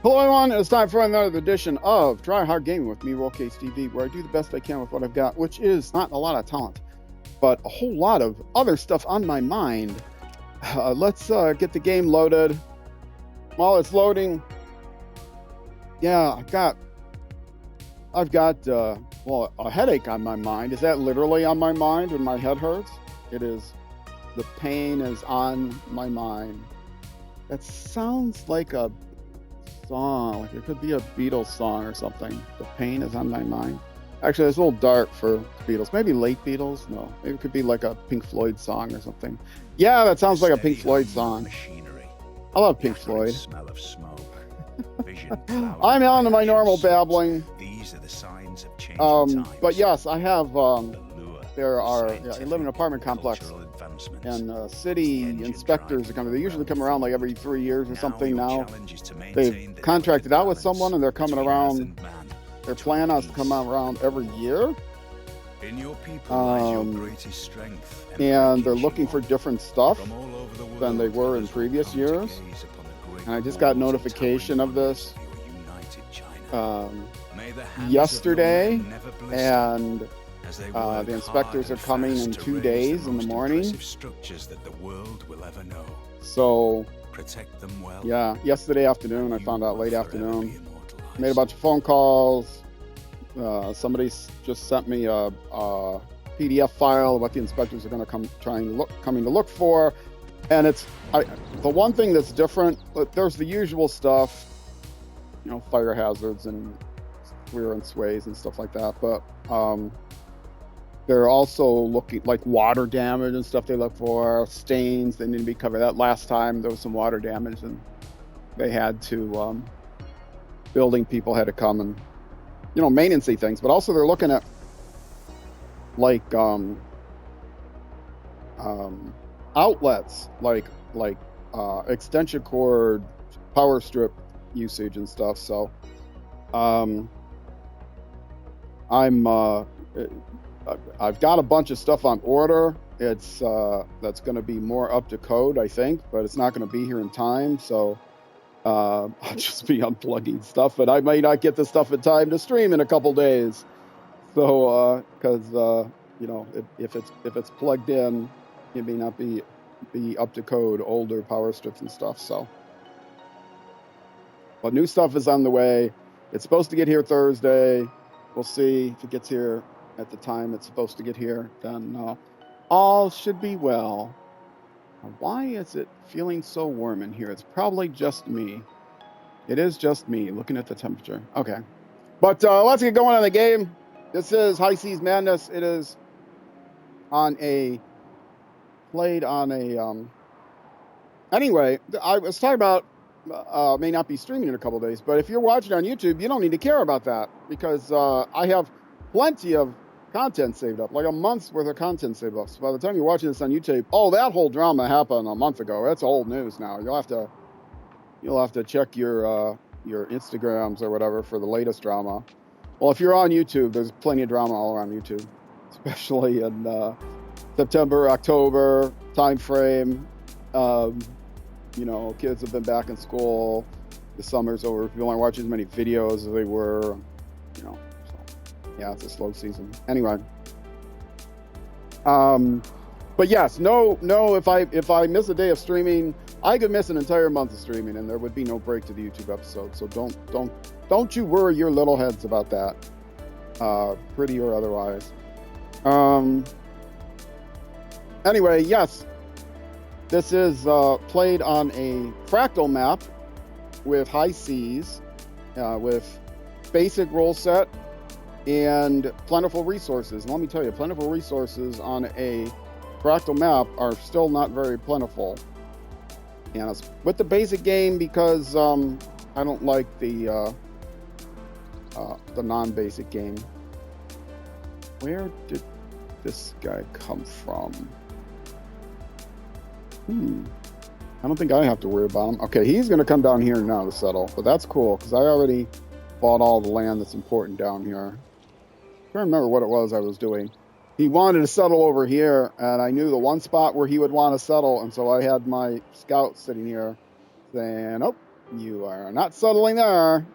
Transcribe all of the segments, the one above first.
Hello everyone, it's time for another edition of Try Hard Gaming with me, Rollcase TV, where I do the best I can with what I've got, which is not a lot of talent, but a whole lot of other stuff on my mind. Let's get the game loaded. While it's loading, yeah, I've got well, a headache on my mind. Is that literally on my mind when my head hurts? It is. The pain is on my mind. That sounds like a song, like it could be a Beatles song or something. The pain is on my mind. Actually, it's a little dark for Beatles. Maybe late Beatles? No, maybe it could be like a Pink Floyd song or something. Yeah, that sounds like a Pink Floyd song. I love Pink Floyd. Smell of smoke. Vision, I'm on to my normal babbling. These are the signs of changing times. But yes, I have. There are. Yeah, I live in an apartment complex, and city inspectors are coming. They usually come around like every 3 years or something. Now they've contracted out with someone, and they're coming around. Their plan is to come around every year. In your people lies your greatest strength, and they're looking for different stuff than they were in previous years. And I just got notification of this yesterday, and the inspectors are coming in 2 days in the morning. So, yeah, yesterday afternoon, I found out late afternoon. Made a bunch of phone calls. Somebody just sent me a PDF file of what the inspectors are going to coming to look for. And the one thing that's different, there's the usual stuff, you know, fire hazards and wear and sways and stuff like that. But they're also looking like water damage and stuff they look for, stains, they need to be covered. That last time there was some water damage and they had to, building people had to come and, you know, maintenance things. But also they're looking at like outlets, like extension cord, power strip usage and stuff. So I've got a bunch of stuff on order. It's that's going to be more up to code, I think, but it's not going to be here in time. So I'll just be unplugging stuff, but I might not get the stuff in time to stream in a couple days. So because you know, if it's plugged in, it may not be up to code, older power strips and stuff. So, but new stuff is on the way. It's supposed to get here Thursday. We'll see if it gets here at the time it's supposed to get here. Then all should be well. Why is it feeling so warm in here? It's probably just me. It is just me looking at the temperature. Okay, but let's get going on the game. This is High Seas Madness. It is played on a anyway, I was talking about may not be streaming in a couple days, but if you're watching on YouTube, you don't need to care about that because I have plenty of content saved up, like a month's worth of content saved up. So by the time you're watching this on YouTube, oh, that whole drama happened a month ago. That's old news now. You'll have to check your Instagrams or whatever for the latest drama. Well, if you're on YouTube, there's plenty of drama all around YouTube, especially in September, October time frame. You know, kids have been back in school. The summer's over. People aren't watching as many videos as they were. You know, so yeah, it's a slow season. Anyway, but yes, no. If I miss a day of streaming, I could miss an entire month of streaming, and there would be no break to the YouTube episode. So don't you worry your little heads about that, pretty or otherwise. Anyway, yes, this is played on a Fractal map with high seas, with basic rule set and plentiful resources. And let me tell you, plentiful resources on a Fractal map are still not very plentiful. And it's with the basic game because I don't like the non-basic game. Where did this guy come from? I don't think I have to worry about him. Okay, he's going to come down here now to settle, but that's cool because I already bought all the land that's important down here. I can't remember what it was I was doing. He wanted to settle over here, and I knew the one spot where he would want to settle, and so I had my scout sitting here saying, oh, You are not settling there.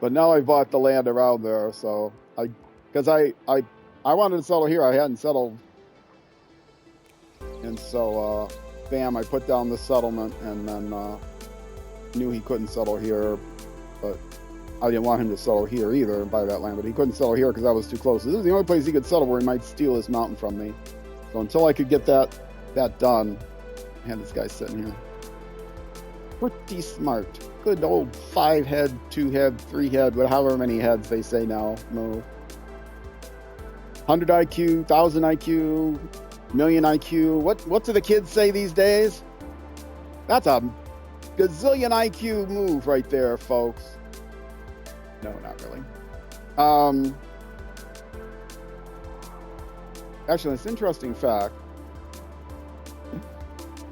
But now I bought the land around there, so because I wanted to settle here. I hadn't settled, and so bam, I put down the settlement, and then knew he couldn't settle here, but I didn't want him to settle here either and buy that land. But he couldn't settle here because I was too close. This is the only place he could settle where he might steal his mountain from me. So until I could get that done, I had this guy sitting here. Pretty smart. Good old 5-head, 2-head, 3-head, however many heads they say now. Move. 100 IQ, 1000 IQ, million IQ. What do the kids say these days? That's a gazillion IQ move right there, folks. No, not really. Actually, it's an interesting fact.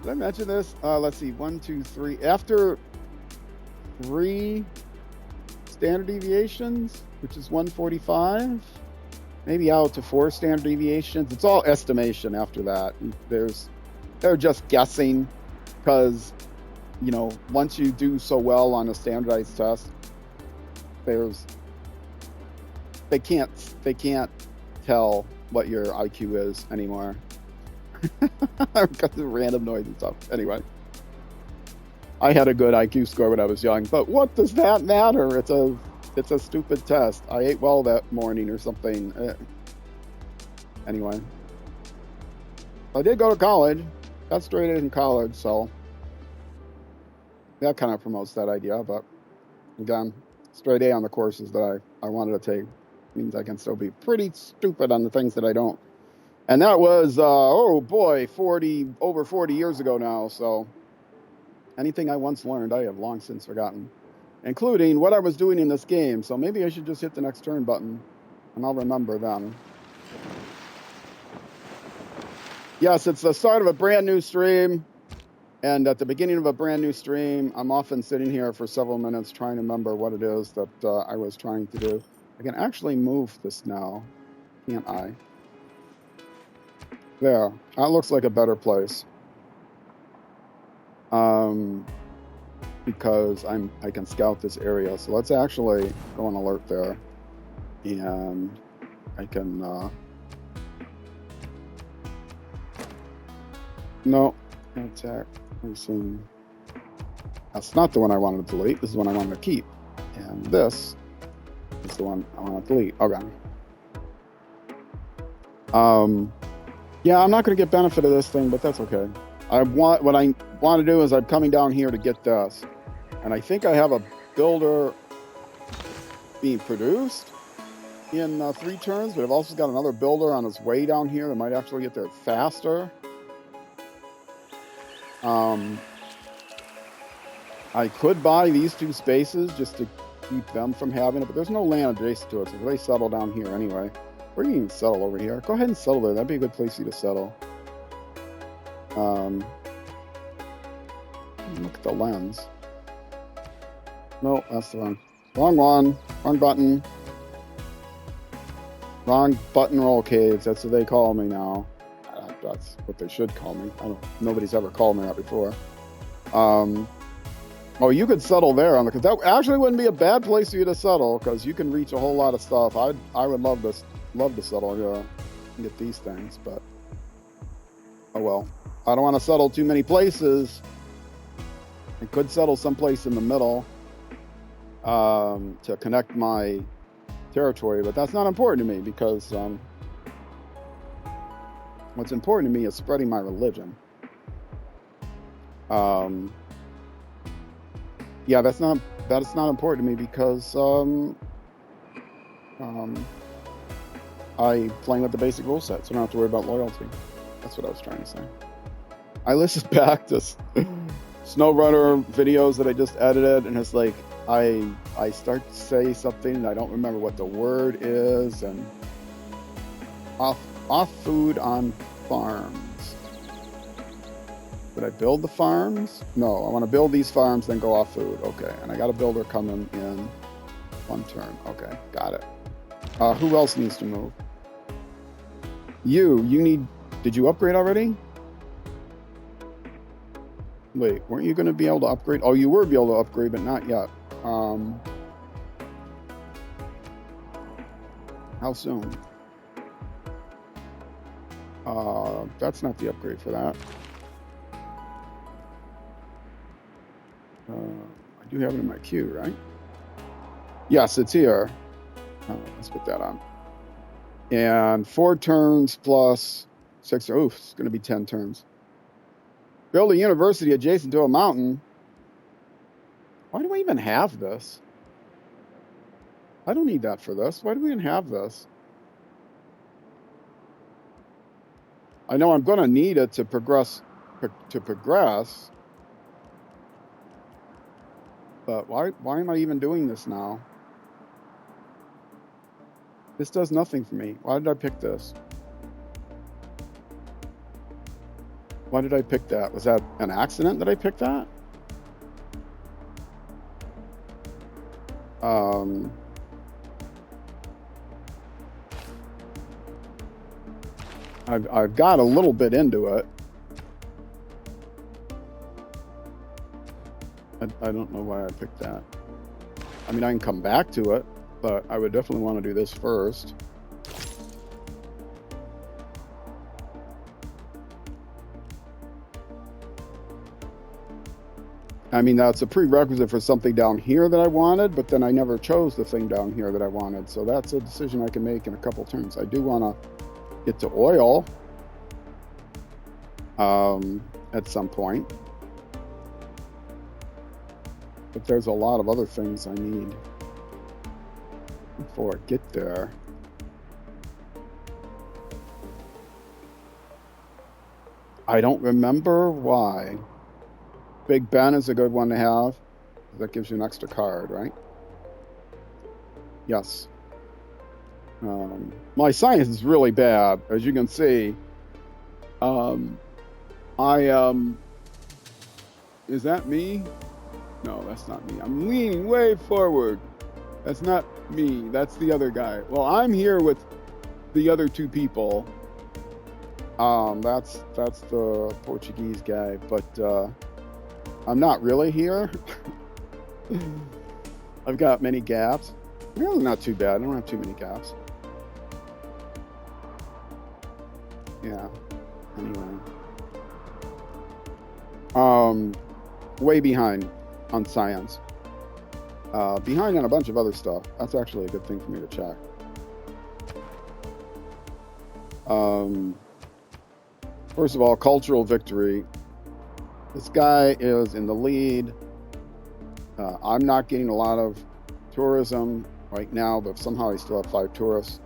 Did I mention this? Let's see. 1, 2, 3. After 3 standard deviations, which is 145, maybe out to 4 standard deviations. It's all estimation after that. They're just guessing because, you know, once you do so well on a standardized test, they can't tell what your IQ is anymore. Because of random noise and stuff. Anyway, I had a good IQ score when I was young, but what does that matter? It's a stupid test. I ate well that morning or something. Anyway, I did go to college. Got straight A's in college, so that kind of promotes that idea. But again, straight A on the courses that I wanted to take means I can still be pretty stupid on the things that I don't. And that was, oh boy, over 40 years ago now. So anything I once learned, I have long since forgotten, including what I was doing in this game. So maybe I should just hit the next turn button and I'll remember then. Yes, it's the start of a brand new stream. And at the beginning of a brand new stream, I'm often sitting here for several minutes trying to remember what it is that I was trying to do. I can actually move this now, can't I? There, that looks like a better place. Because I can scout this area. So let's actually go on alert there. And I can, no, attack. That's not the one I wanted to delete. This is the one I wanted to keep. And this is the one I want to delete. Okay. Yeah, I'm not going to get benefit of this thing, but that's okay. What I want to do is I'm coming down here to get this. And I think I have a builder being produced in 3 turns, but I've also got another builder on its way down here that might actually get there faster. I could buy these 2 spaces just to keep them from having it, but there's no land adjacent to it, so they settle down here anyway. Or you can even settle over here. Go ahead and settle there. That'd be a good place for you to settle. Look at the lens. No, that's the wrong one. Wrong button. Wrong button roll caves. That's what they call me now. That's what they should call me. Nobody's ever called me that before. Oh, you could settle there because that actually wouldn't be a bad place for you to settle because you can reach a whole lot of stuff. I would love to settle here and get these things, but oh well. I don't want to settle too many places. I could settle someplace in the middle to connect my territory, but that's not important to me because what's important to me is spreading my religion. Yeah, that's not important to me because I playing with the basic rule set, so I don't have to worry about loyalty. That's what I was trying to say. I listened back to SnowRunner videos that I just edited, and it's like I start to say something and I don't remember what the word is, and off food on farms. Would I build the farms? No, I want to build these farms, then go off food. Okay, and I got a builder coming in 1 turn. Okay, got it. Who else needs to move? You need, did you upgrade already? Wait, weren't you going to be able to upgrade? Oh, you were be able to upgrade, but not yet. How soon? That's not the upgrade for that. I do have it in my queue, right? Yes, it's here. Let's put that on. And 4 turns plus 6. Oof, it's going to be 10 turns. Build a university adjacent to a mountain. Why do I even have this? I don't need that for this. Why do we even have this? I know I'm going to need it to progress. But why am I even doing this now? This does nothing for me. Why did I pick this? Why did I pick that? Was that an accident that I picked that? I've got a little bit into it. I don't know why I picked that. I mean, I can come back to it, but I would definitely want to do this first. I mean, that's a prerequisite for something down here that I wanted, but then I never chose the thing down here that I wanted. So that's a decision I can make in a couple turns. I do want to get to oil at some point. But there's a lot of other things I need before I get there. I don't remember why. Big Ben is a good one to have. That gives you an extra card, right? Yes. My science is really bad, as you can see. Is that me? No, that's not me. I'm leaning way forward. That's not me. That's the other guy. Well, I'm here with the other 2 people. That's the Portuguese guy, but I'm not really here. I've got many gaps. Really not too bad. I don't have too many gaps. Yeah. Anyway. Way behind on science. Behind on a bunch of other stuff. That's actually a good thing for me to check. First of all, cultural victory. This guy is in the lead. I'm not getting a lot of tourism right now, but somehow I still have 5 tourists.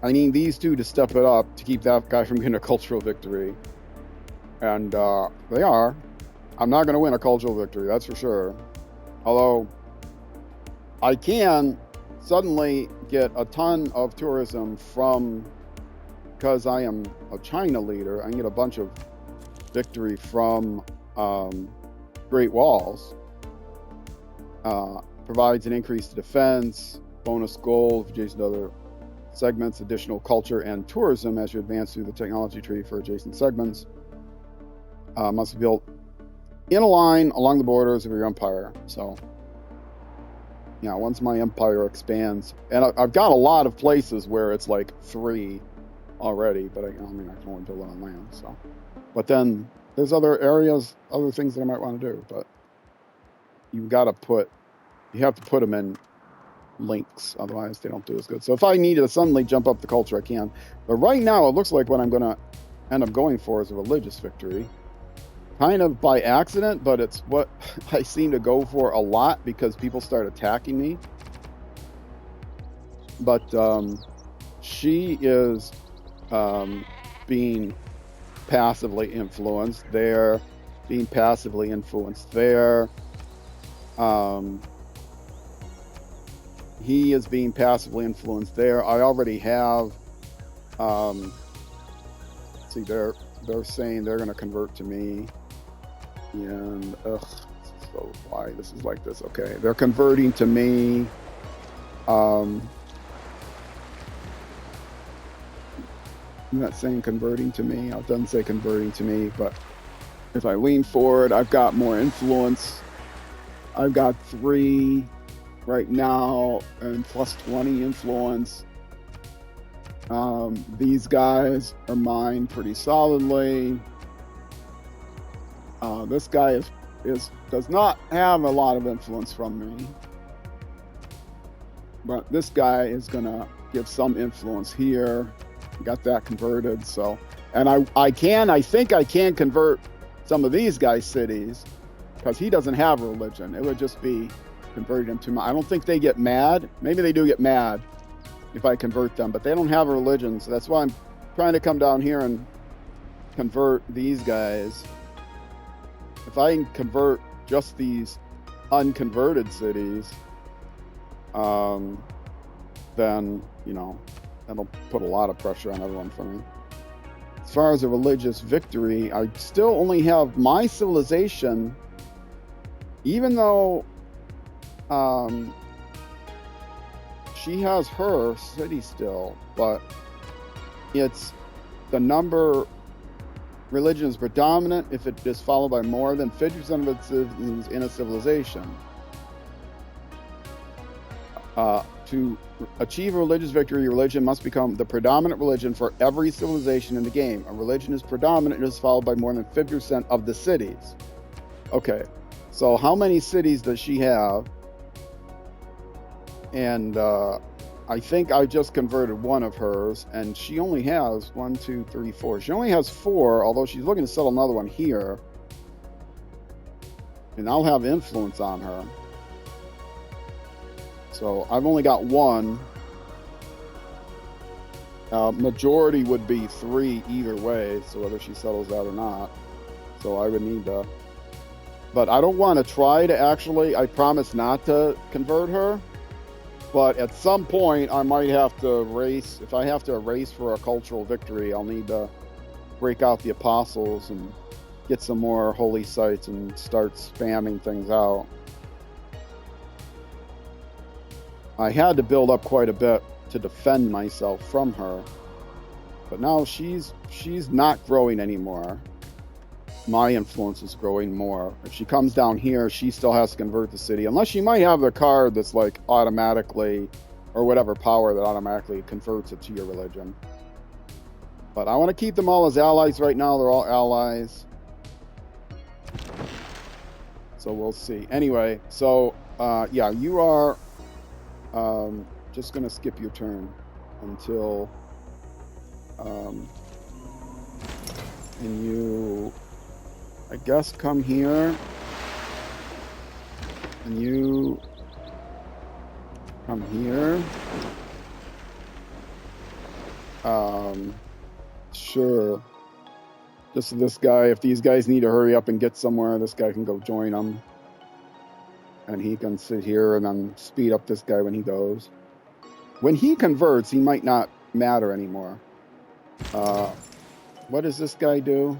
I need these 2 to step it up to keep that guy from getting a cultural victory. And they are. I'm not going to win a cultural victory, that's for sure. Although I can suddenly get a ton of tourism from, because I am a China leader, I can get a bunch of victory from Great Walls. Provides an increase to defense, bonus gold, adjacent to other segments, additional culture and tourism as you advance through the technology tree for adjacent segments. Must be built in a line along the borders of your empire. So, yeah, once my empire expands, and I've got a lot of places where it's like 3 already, but I mean, I can only build it on land. So, but then there's other areas, other things that I might want to do, but you have to put them in links, otherwise they don't do as good. So if I need to suddenly jump up the culture, I can. But right now, it looks like what I'm going to end up going for is a religious victory. Kind of by accident, but it's what I seem to go for a lot because people start attacking me. But she is being passively influenced there, being passively influenced there. He is being passively influenced there. I already have, see, they're saying they're going to convert to me. And, so why this is like this? Okay, they're converting to me. I'm not saying converting to me. It doesn't say converting to me, but if I lean forward, I've got more influence. I've got 3 right now and plus 20 influence. These guys are mine pretty solidly. This guy does not have a lot of influence from me, but this guy is gonna give some influence here. Got that converted, so, and I think I can convert some of these guys' cities because he doesn't have a religion. It would just be converting him to my. I don't think they get mad. Maybe they do get mad if I convert them, but they don't have a religion, so that's why I'm trying to come down here and convert these guys. If I can convert just these unconverted cities, then, you know, that'll put a lot of pressure on everyone for me. As far as a religious victory, I still only have my civilization, even though she has her city still, but it's the number. Religion is predominant if it is followed by more than 50% of its citizens in a civilization. To achieve a religious victory, religion must become the predominant religion for every civilization in the game. A religion is predominant and is followed by more than 50% of the cities. Okay, so how many cities does she have? And I think I just converted one of hers, and she only has 1, 2, 3, 4. She only has 4, although she's looking to settle another one here. And I'll have influence on her. So I've only got 1. Majority would be 3 either way, so whether she settles that or not. So I would need to. But I don't want to try to actually, I promise not to convert her. But at some point, I might have to race. If I have to race for a cultural victory, I'll need to break out the apostles and get some more holy sites and start spamming things out. I had to build up quite a bit to defend myself from her. But now she's not growing anymore. My influence is growing more. If she comes down here, she still has to convert the city. Unless she might have the card that's like automatically, or whatever power that automatically converts it to your religion. But I want to keep them all as allies right now. They're all allies. So we'll see. Anyway, so yeah, you are just going to skip your turn until and you, I guess, come here, and you come here. Sure. Just this guy, if these guys need to hurry up and get somewhere, this guy can go join them. And he can sit here and then speed up this guy when he goes. When he converts, he might not matter anymore. What does this guy do?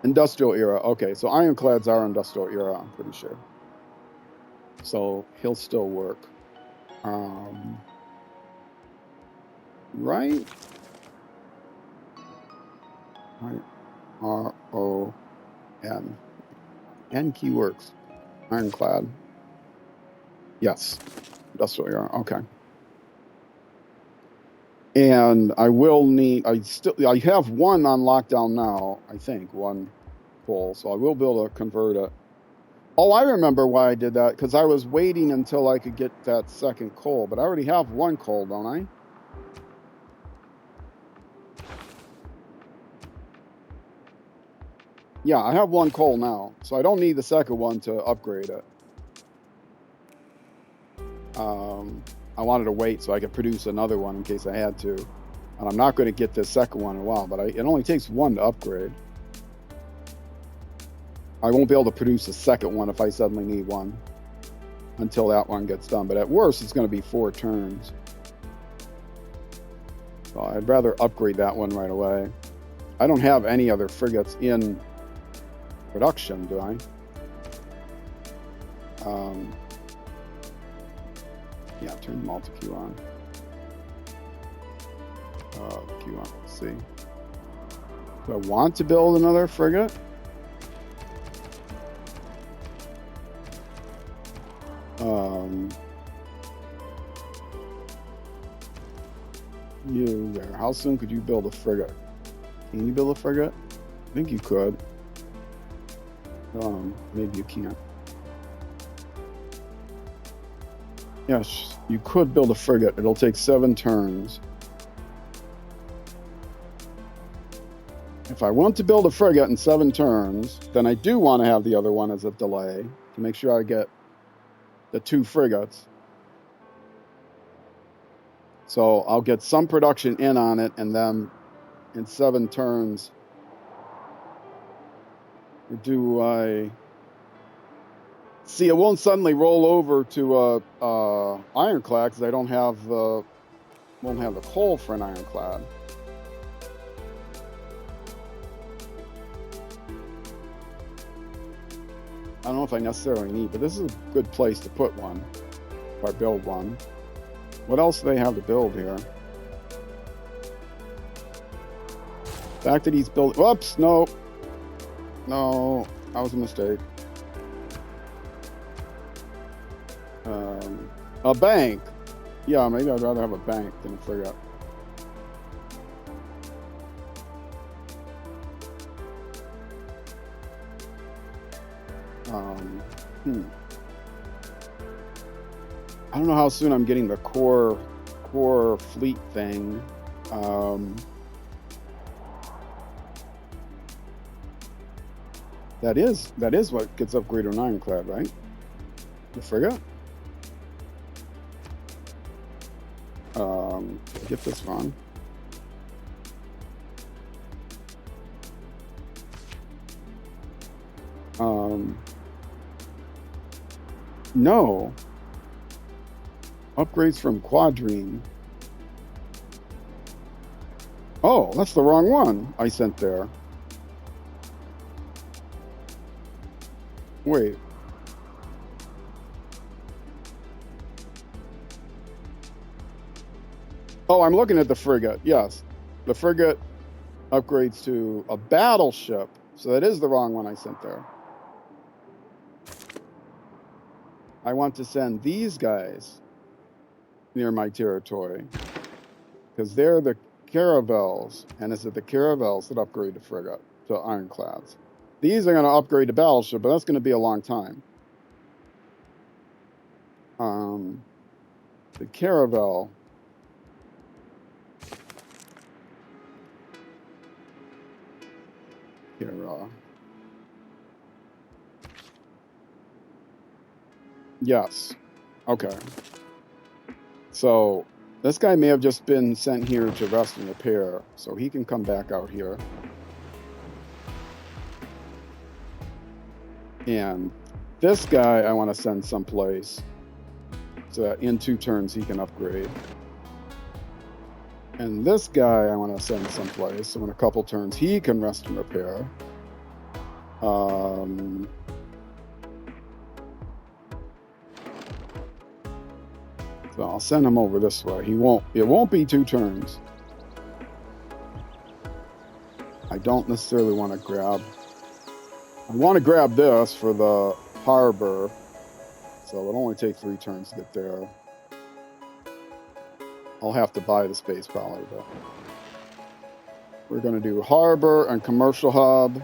Industrial era. Okay, so ironclads are industrial era, I'm pretty sure. So he'll still work. Right? R-O-N. N key works. Ironclad. Yes. Industrial era. Okay. And I will need, I have 1 on lockdown now, I think, 1 coal, so I will be able to convert it. Oh, I remember why I did that, because I was waiting until I could get that second coal, but I already have 1 coal, don't I? Yeah, I have 1 coal now, so I don't need the second one to upgrade it. I wanted to wait so I could produce another one in case I had to. And I'm not going to get this second one in a while, but it only takes 1 to upgrade. I won't be able to produce a second one if I suddenly need one until that one gets done. But at worst, it's going to be 4 turns. So I'd rather upgrade that one right away. I don't have any other frigates in production, do I? Yeah, turn multi-Q on. Q on, let's see. Do I want to build another frigate? You there. How soon could you build a frigate? Can you build a frigate? I think you could. Maybe you can't. Yes, you could build a frigate. It'll take 7 turns. If I want to build a frigate in 7 turns, then I do want to have the other one as a delay to make sure I get the 2 frigates. So I'll get some production in on it, and then in 7 turns, do I... See, it won't suddenly roll over to ironclad because I don't have the won't have the coal for an ironclad. I don't know if I necessarily need, but this is a good place to put one if I build one. What else do they have to build here? The fact that he's built. Whoops! No, that was a mistake. A bank. Yeah, maybe I'd rather have a bank than a frigate. I don't know how soon I'm getting the core fleet thing. That is what gets upgraded on ironclad, right? The frigate. Get this wrong. No. Upgrades from Quadrine. Oh, that's the wrong one I sent there. Wait. Oh, I'm looking at the frigate. Yes. The frigate upgrades to a battleship. So that is the wrong one I sent there. I want to send these guys near my territory because they're the caravels, and it's the caravels that upgrade the frigate to ironclads. These are going to upgrade the battleship, but that's going to be a long time. The caravel. Here, yes. Okay. So this guy may have just been sent here to rest and repair, so he can come back out here. And this guy I want to send someplace so that in 2 turns he can upgrade. And this guy I want to send someplace so in a couple turns he can rest and repair. So I'll send him over this way. It won't be 2 turns. I don't necessarily want to grab. I want to grab this for the harbor. So it'll only take 3 turns to get there. I'll have to buy the space probably, but we're going to do harbor and commercial hub.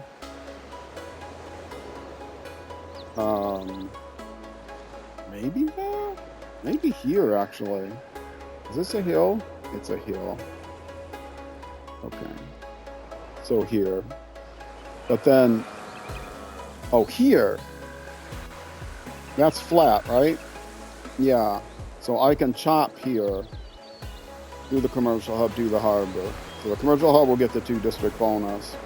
Maybe there? Maybe here, actually. Is this a hill? It's a hill. Okay. So here. But then... Oh, here. That's flat, right? Yeah. So I can chop here. Do the commercial hub, do the harbor. So the commercial hub will get the 2 district bonus.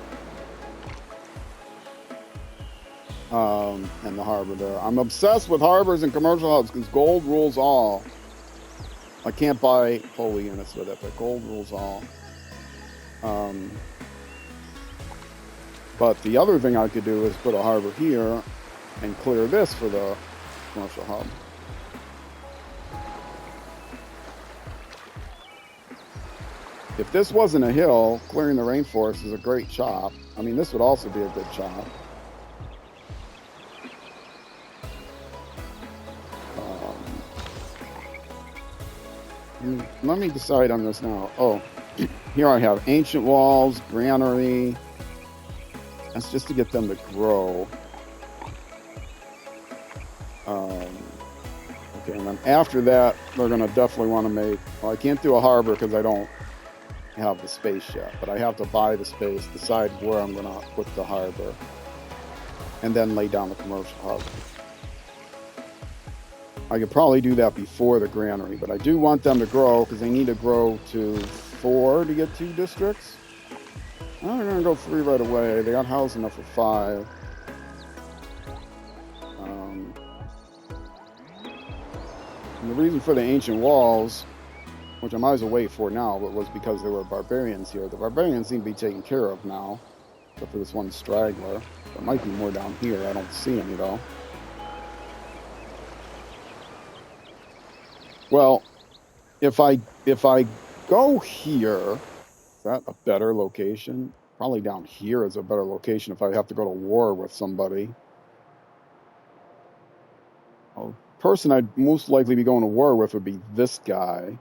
And the harbor there. I'm obsessed with harbors and commercial hubs because gold rules all. I can't buy holy units with it, but gold rules all. But the other thing I could do is put a harbor here and clear this for the commercial hub. if this wasn't a hill, clearing the rainforest is a great chop. I mean, this would also be a good chop. Let me decide on this now. Oh, here I have ancient walls, granary. That's just to get them to grow. Okay, and then after that, they're going to definitely want to make... Well, I can't do a harbor because I don't have the space yet, but I have to buy the space, decide where I'm going to put the harbor, and then lay down the commercial harbor. I could probably do that before the granary, but I do want them to grow because they need to grow to 4 to get 2 districts. I'm going to go 3 right away. They got house enough for 5. And the reason for the ancient walls, which I might as well wait for now, but was because there were barbarians here. The barbarians seem to be taken care of now, except for this one straggler. There might be more down here. I don't see any though. Well, if I go here, is that a better location? Probably down here is a better location if I have to go to war with somebody. Well, the person I'd most likely be going to war with would be this guy.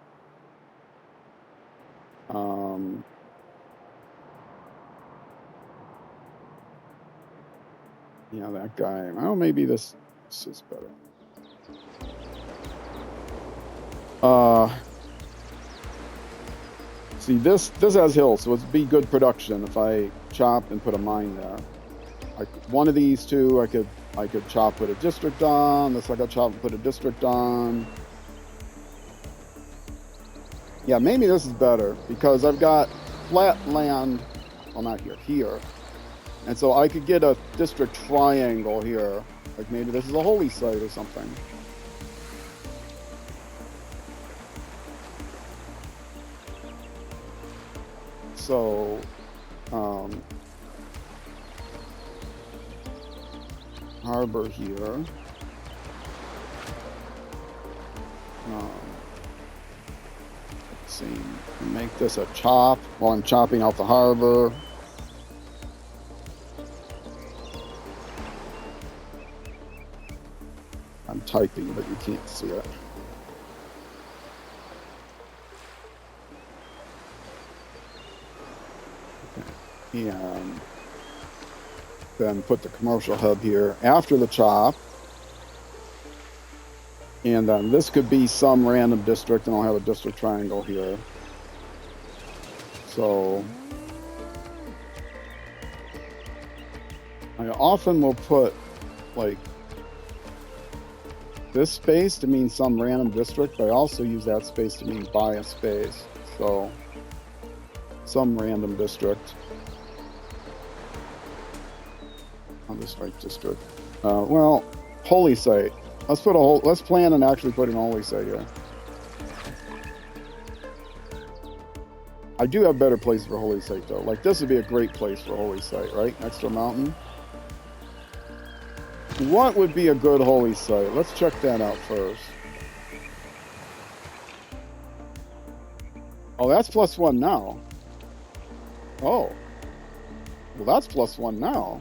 Yeah, that guy. Well, maybe this is better. See, this has hills, so it'd be good production if I chop and put a mine there. Like one of these two, I could chop, put a district on. This I could chop and put a district on. Yeah, maybe this is better because I've got flat land. Well, not here. And so I could get a district triangle here. Like maybe this is a holy site or something. So, harbor here. Let's see, make this a chop while I'm chopping out the harbor. I'm typing, but you can't see it. And then put the commercial hub here after the chop. And then this could be some random district, and I'll have a district triangle here. So I often will put like this space to mean some random district, but I also use that space to mean buy a space. So some random district. I'll just write district. Well, holy site. Let's plan on actually putting a holy site here. I do have better places for holy site though. Like this would be a great place for holy site, right? Next to a mountain. What would be a good holy site? Let's check that out first. Oh, that's +1 now. Oh. Well, that's +1 now.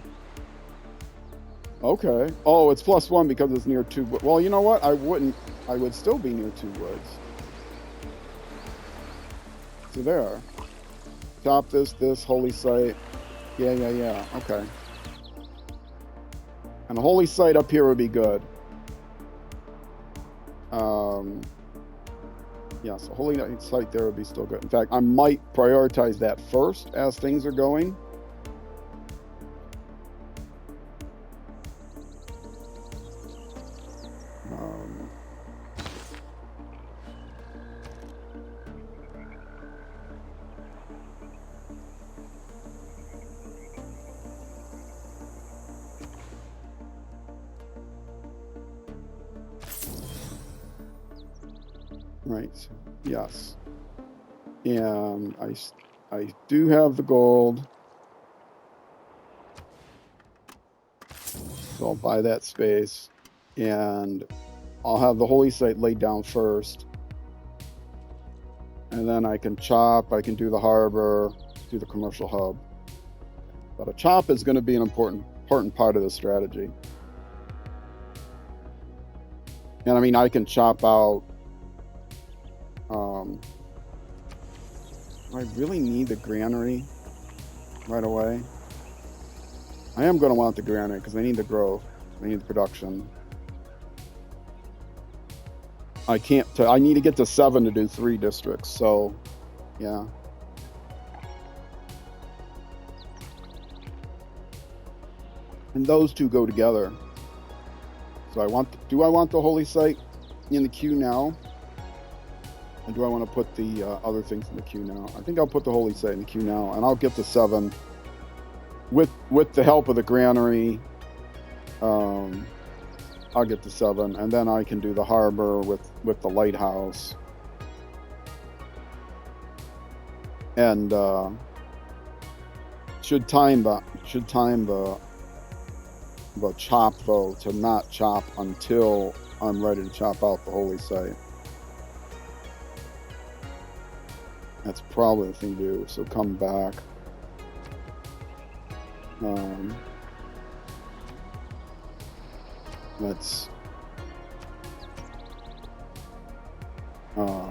Okay. Oh, it's +1 because it's near 2 woods. Well, you know what? I would still be near 2 woods. So there. Top this, holy site. Yeah. Okay. And a holy site up here would be good. Yeah, so holy site there would be still good. In fact, I might prioritize that first as things are going. Right. Yes. And I do have the gold. So I'll buy that space. And I'll have the holy site laid down first. And then I can chop, I can do the harbor, do the commercial hub. But a chop is going to be an important part of the strategy. And I mean, I can chop out. I really need the granary right away. I am going to want the granary because I need the growth. I need the production. I can't. I need to get to 7 to do 3 districts. So, yeah. And those two go together. So do I want the holy site in the queue now? Or do I want to put the other things in the queue now? I think I'll put the holy site in the queue now, and I'll get to 7 with the help of the granary. I'll get to 7, and then I can do the harbor with the lighthouse. And should time the chop though to not chop until I'm ready to chop out the holy site. That's probably the thing to do. So come back. Let's how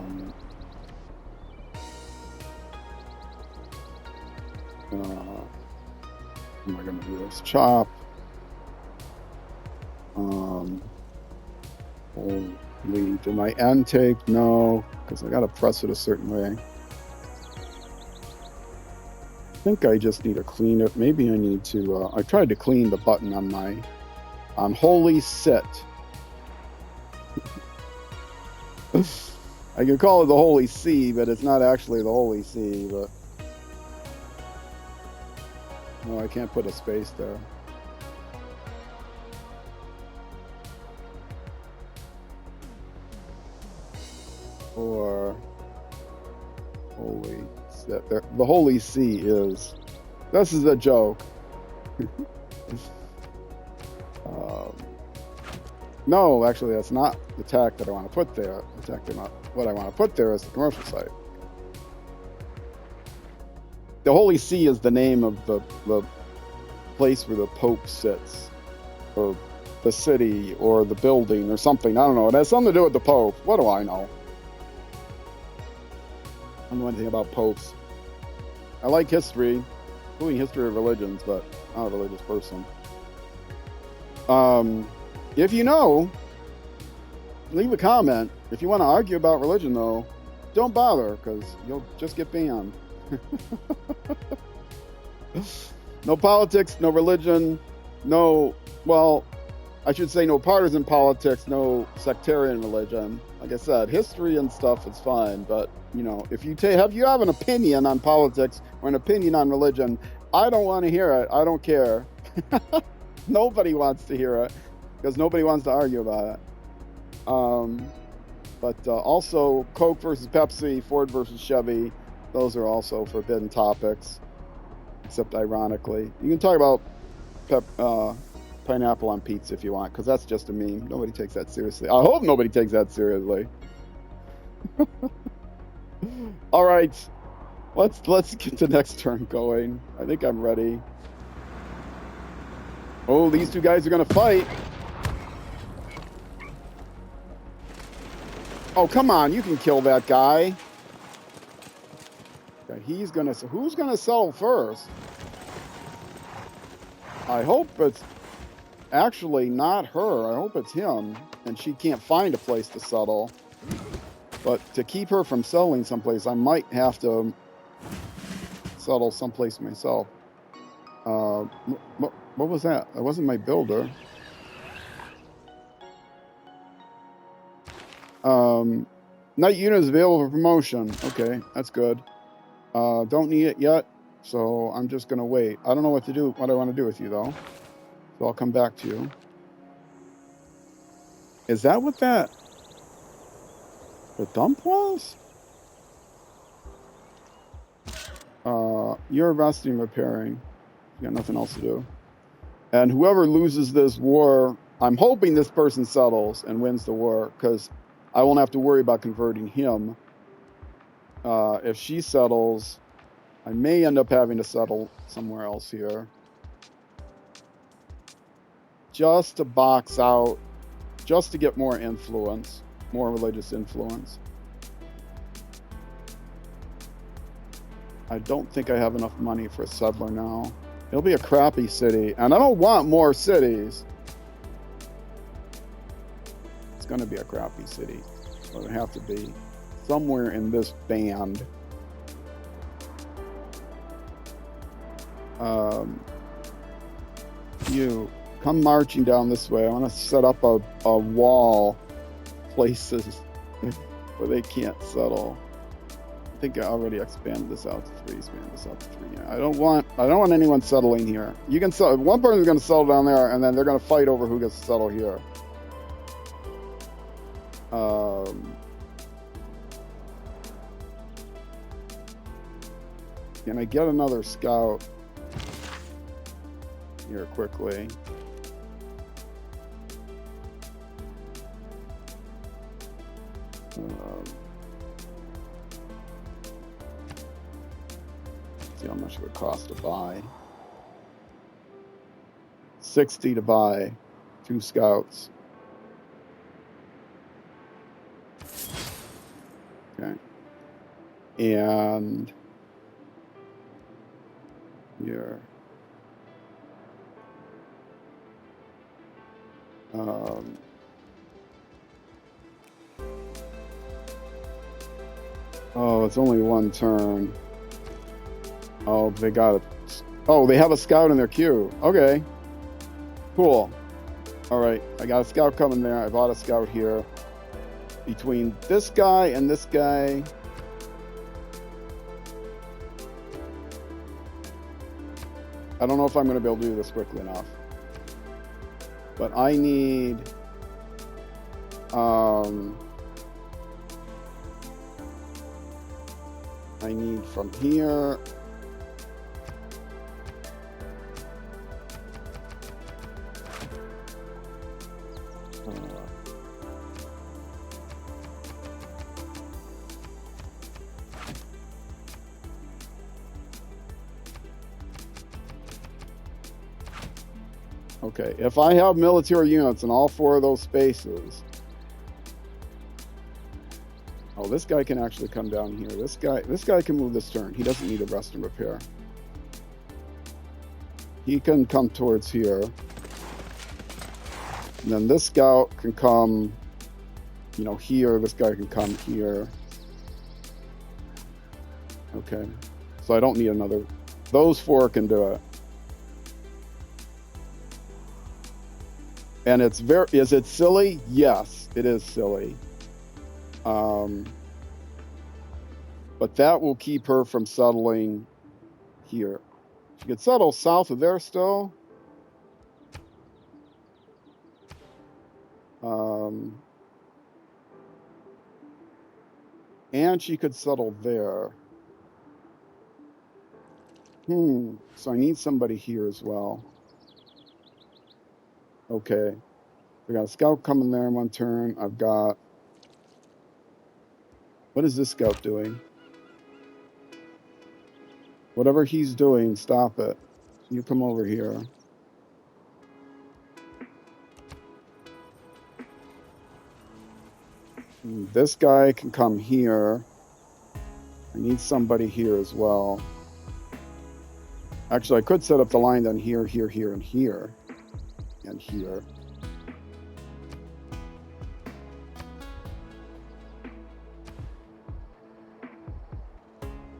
am I going to do this? Chop. Holy, do my end take? No, because I got to press it a certain way. I think I just need to clean it. Maybe I need to, I tried to clean the button on holy sit. I could call it the holy C, but it's not actually the holy C, but no, I can't put a space there. Or holy set there. The holy C is, this is a joke. No, actually, that's not the tack that I want to put there. What I want to put there is the commercial site. The Holy See is the name of the place where the Pope sits, or the city, or the building, or something. I don't know. It has something to do with the Pope. What do I know? I don't know anything about popes. I like history, including history of religions, but I'm not a religious person. If you know, leave a comment. If you want to argue about religion, though, don't bother, because you'll just get banned. No politics, no religion, no, well, I should say no partisan politics, no sectarian religion. Like I said, history and stuff is fine, but, you know, if you have an opinion on politics or an opinion on religion, I don't want to hear it. I don't care. Nobody wants to hear it, because nobody wants to argue about it. But also Coke versus Pepsi, Ford versus Chevy, those are also forbidden topics, except ironically. You can talk about pineapple on pizza if you want, because that's just a meme. Nobody takes that seriously. I hope nobody takes that seriously. All right, let's get the next turn going. I think I'm ready. Oh, these two guys are gonna fight. Oh, come on, you can kill that guy. Okay, who's gonna sell first? I hope it's actually not her. I hope it's him, and she can't find a place to settle. But to keep her from selling someplace, I might have to settle someplace myself. What was that? That wasn't my builder. Night unit is available for promotion. Okay, that's good. Don't need it yet, so I'm just gonna wait. I don't know what I want to do with you though. So I'll come back to you. Is that what the dump was? You're investing in repairing. You got nothing else to do. And whoever loses this war, I'm hoping this person settles and wins the war, because I won't have to worry about converting him. If she settles, I may end up having to settle somewhere else here. Just to box out, just to get more influence, more religious influence. I don't think I have enough money for a settler now. It'll be a crappy city, and I don't want more cities. It's going to be a crappy city. So it'll have to be somewhere in this band. You come marching down this way. I want to set up a wall places where they can't settle. I think I already expanded this out to 3. Expand this out to 3. Yeah, I don't want anyone settling here. You can settle. One person's going to settle down there, and then they're going to fight over who gets to settle here. Can I get another scout here quickly? See how much it would cost to buy. 60 to buy 2 scouts. Okay. And here. Oh, it's only 1 turn. Oh, they got it. Oh, they have a scout in their queue. Okay. Cool. All right. I got a scout coming there. I bought a scout here. Between this guy and this guy. I don't know if I'm going to be able to do this quickly enough. But I need... I need from here... Okay, if I have military units in all 4 of those spaces... Oh, this guy can actually come down here. This guy can move this turn. He doesn't need a rest and repair. He can come towards here. And then this scout can come, you know, here. This guy can come here. Okay, so I don't need another. Those 4 can do it. And it's very, is it silly? Yes, it is silly. But that will keep her from settling here. She could settle south of there still. And she could settle there. So I need somebody here as well. Okay. We got a scout coming there in 1 turn. I've got... What is this scout doing? Whatever he's doing, stop it. You come over here. And this guy can come here. I need somebody here as well. Actually, I could set up the line down here, here, here, and here. And here.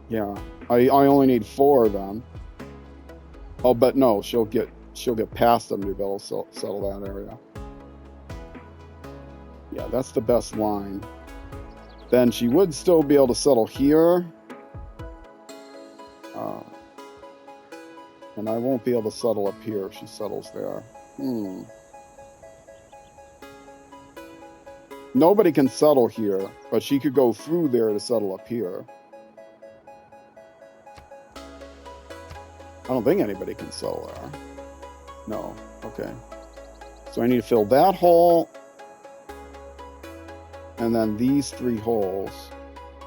Yeah, I only need 4 of them. Oh, but no, she'll get past them to be able to settle that area. Yeah, that's the best line. Then she would still be able to settle here. And I won't be able to settle up here if she settles there. Nobody can settle here, but she could go through there to settle up here. I don't think anybody can settle there. No. Okay. So I need to fill that hole. And then these 3 holes.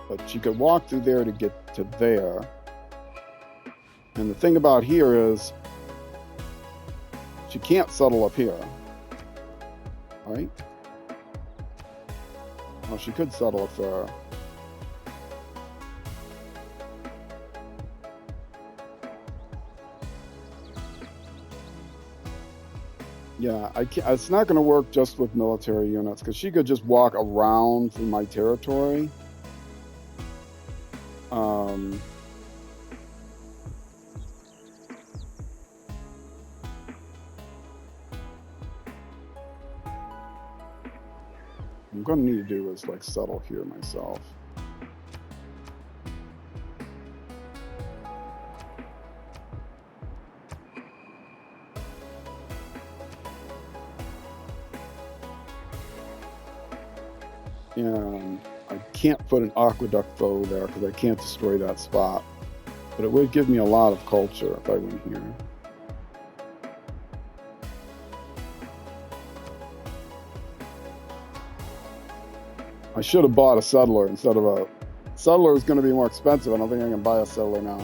But she could walk through there to get to there. And the thing about here is she can't settle up here. Right? Well, she could settle up there. Yeah, it's not going to work just with military units, because she could just walk around through my territory. I'm going to need to do is like settle here myself. And I can't put an aqueduct though there because I can't destroy that spot. But it would give me a lot of culture if I went here. I should have bought a settler instead of a... Settler is going to be more expensive. I don't think I can buy a settler now.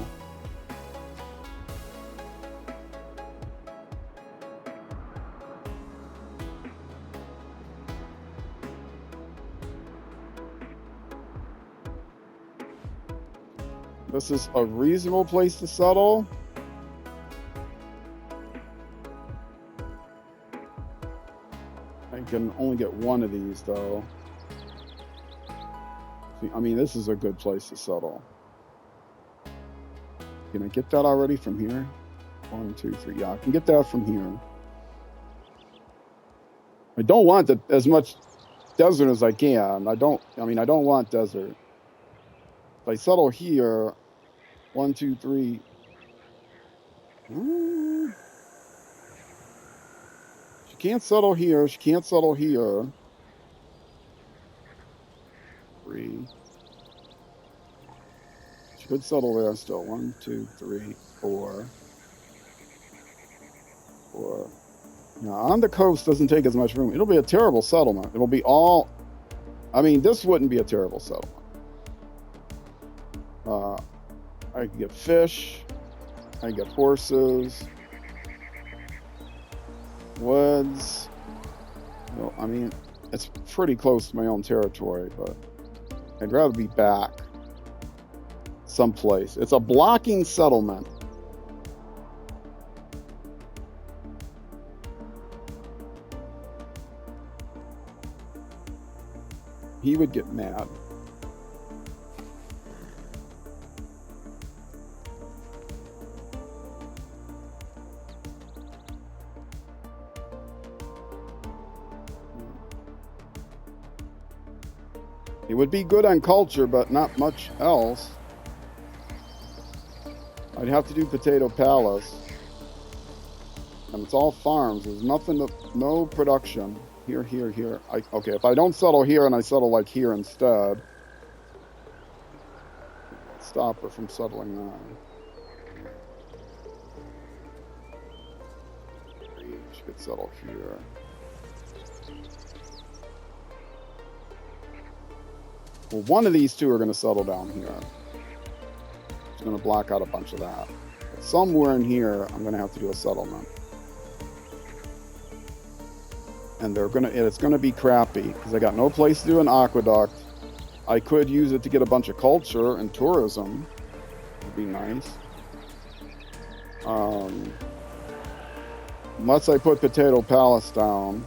This is a reasonable place to settle. I can only get one of these though. I mean, this is a good place to settle. Can I get that already from here? 1, 2, 3. Yeah, I can get that from here. I don't want as much desert as I can. I don't want desert. If I settle here, 1, 2, 3. She can't settle here. She can't settle here. 3. She could settle there still. 1, 2, 3, 4. 4. Now, on the coast doesn't take as much room. It'll be a terrible settlement. It'll be all... I mean, this wouldn't be a terrible settlement. I can get fish. I can get horses. Woods. Well, I mean, it's pretty close to my own territory, but I'd rather be back someplace. It's a blocking settlement. He would get mad. It would be good on culture, but not much else. I'd have to do Potato Palace. And it's all farms. There's nothing, no production. Here, here, here. Okay, if I don't settle here and I settle like here instead, stop her from settling now. She could settle here. Well, one of these two are going to settle down here. It's going to block out a bunch of that. But somewhere in here, I'm going to have to do a settlement. And it's going to be crappy because I got no place to do an aqueduct. I could use it to get a bunch of culture and tourism. Would be nice. Unless I put Potato Palace down.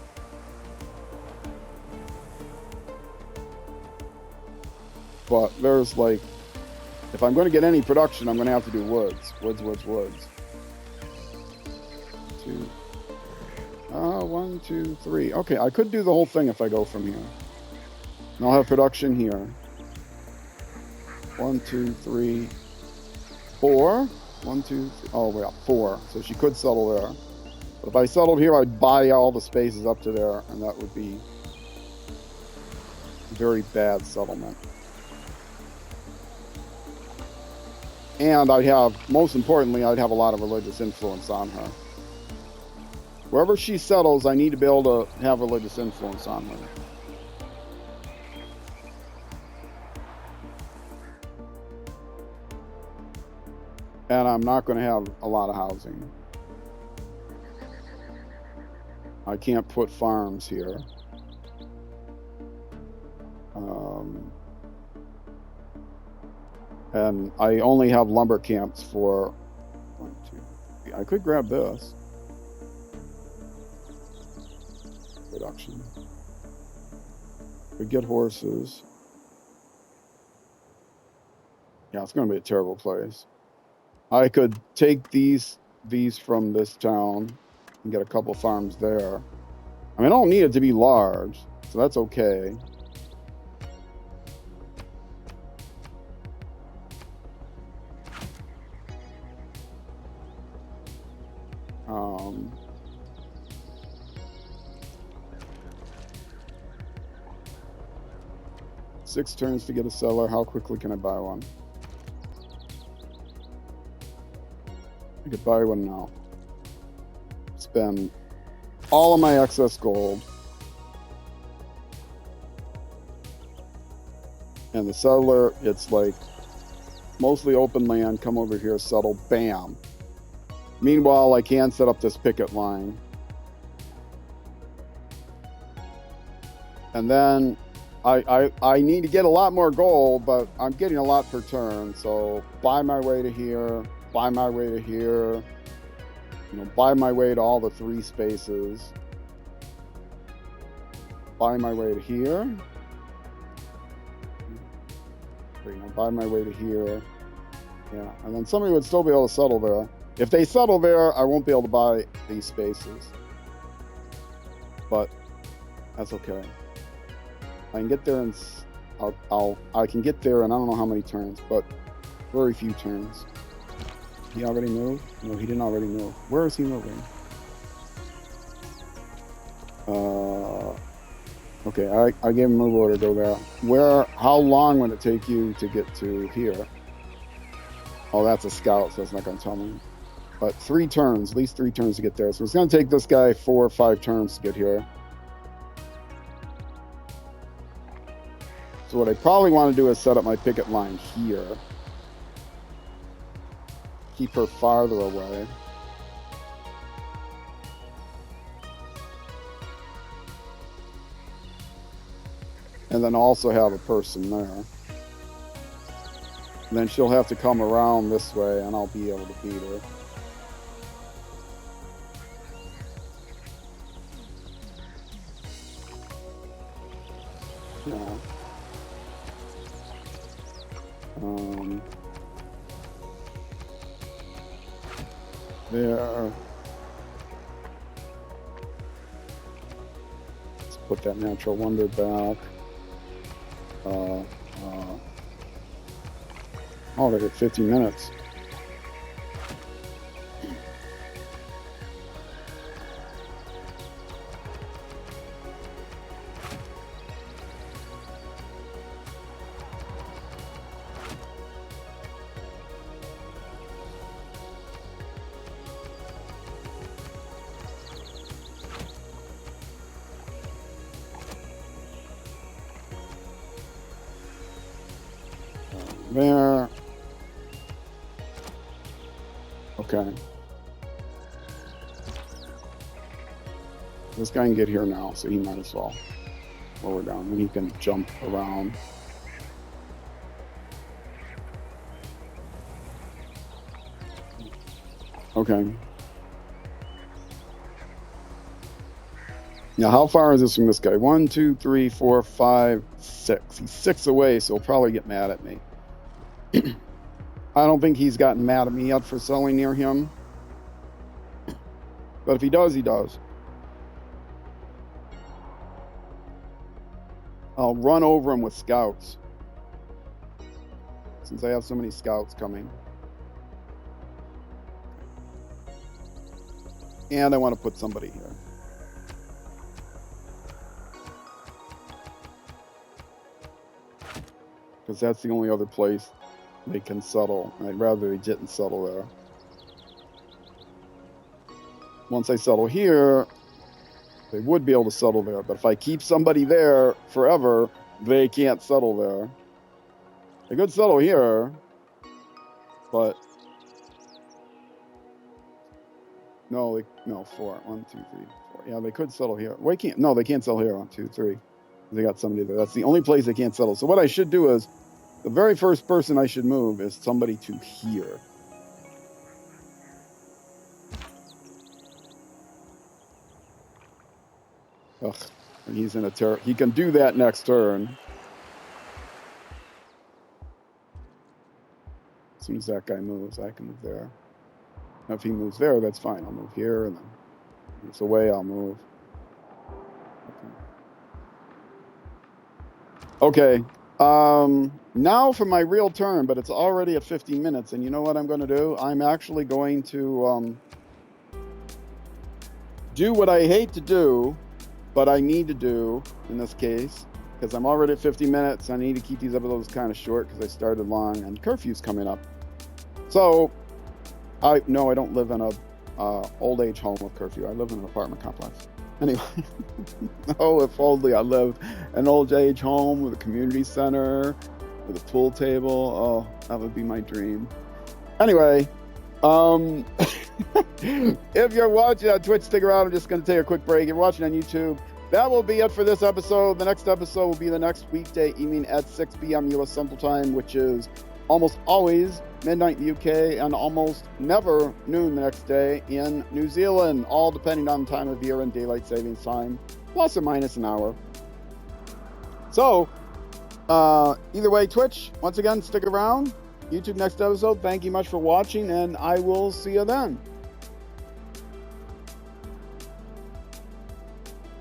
But there's like, if I'm going to get any production, I'm going to have to do woods. Woods, woods, woods. 2. 1, 2, 3. Okay, I could do the whole thing if I go from here. And I'll have production here. 1, 2, 3, 4. 1, 2, 3. Oh, we got 4. So she could settle there. But if I settled here, I'd buy all the spaces up to there, and that would be a very bad settlement. And most importantly, I'd have a lot of religious influence on her. Wherever she settles, I need to be able to have religious influence on her. And I'm not going to have a lot of housing. I can't put farms here. And I only have lumber camps for 1, 2, 3. I could grab this. Production. We get horses. Yeah, it's going to be a terrible place. I could take these from this town and get a couple farms there. I mean, I don't need it to be large, so that's okay. Six turns to get a settler. How quickly can I buy one? I could buy one now. Spend all of my excess gold. And the settler, it's like mostly open land. Come over here, settle, bam. Meanwhile, I can set up this picket line. And then I need to get a lot more gold, but I'm getting a lot per turn. So buy my way to here, buy my way to here, buy my way to all the 3 spaces. Buy my way to here. Buy my way to here. Yeah, and then somebody would still be able to settle there. If they settle there, I won't be able to buy these spaces. But that's okay. I can get there and I can get there in I don't know how many turns, but very few turns. He already moved? No, he didn't already move. Where is he moving? Okay, I gave him a move order to go there. How long would it take you to get to here? Oh, that's a scout, so it's not going to tell me. But 3 turns, at least 3 turns to get there. So it's going to take this guy 4 or 5 turns to get here. So what I probably want to do is set up my picket line here. Keep her farther away. And then also have a person there. And then she'll have to come around this way and I'll be able to beat her. Yeah. There. Let's put that natural wonder back. Oh, they got 50 minutes. There. Okay. This guy can get here now, so he might as well lower down, and he can jump around. Okay. Now, how far is this from this guy? 1, 2, 3, 4, 5, 6. He's 6 away, so he'll probably get mad at me. I don't think he's gotten mad at me yet for selling near him. But if he does, he does. I'll run over him with scouts. Since I have so many scouts coming. And I want to put somebody here. Because that's the only other place they can settle. I'd rather they didn't settle there. Once I settle here, they would be able to settle there. But if I keep somebody there forever, they can't settle there. They could settle here, but No, no, 4. 1, 2, 3, 4. Yeah, they could settle here. Wait, can't. No, they can't settle here. 1, 2, 3. They got somebody there. That's the only place they can't settle. So what I should do is, the very first person I should move is somebody to here. Ugh, he's in a terror. He can do that next turn. As soon as that guy moves, I can move there. Now, if he moves there, that's fine. I'll move here, and then if it's away, I'll move. Okay. Now for my real turn, but it's already at 50 minutes, and you know what I'm going to do? I'm actually going to do what I hate to do, but I need to do in this case, because I'm already at 50 minutes. I need to keep these episodes kind of short because I started long, and curfew's coming up. So, I don't live in a old age home with curfew. I live in an apartment complex. Anyway, oh, if only I lived in an old age home with a community center, with a pool table. Oh, that would be my dream. Anyway, if you're watching on Twitch, stick around. I'm just going to take a quick break. If you're watching on YouTube, that will be it for this episode. The next episode will be the next weekday evening at 6 p.m. U.S. Central Time, which is almost always midnight in the UK and almost never noon the next day in New Zealand, all depending on the time of year and daylight savings time, plus or minus an hour. So, either way, Twitch, once again, stick around. YouTube next episode, thank you much for watching, and I will see you then.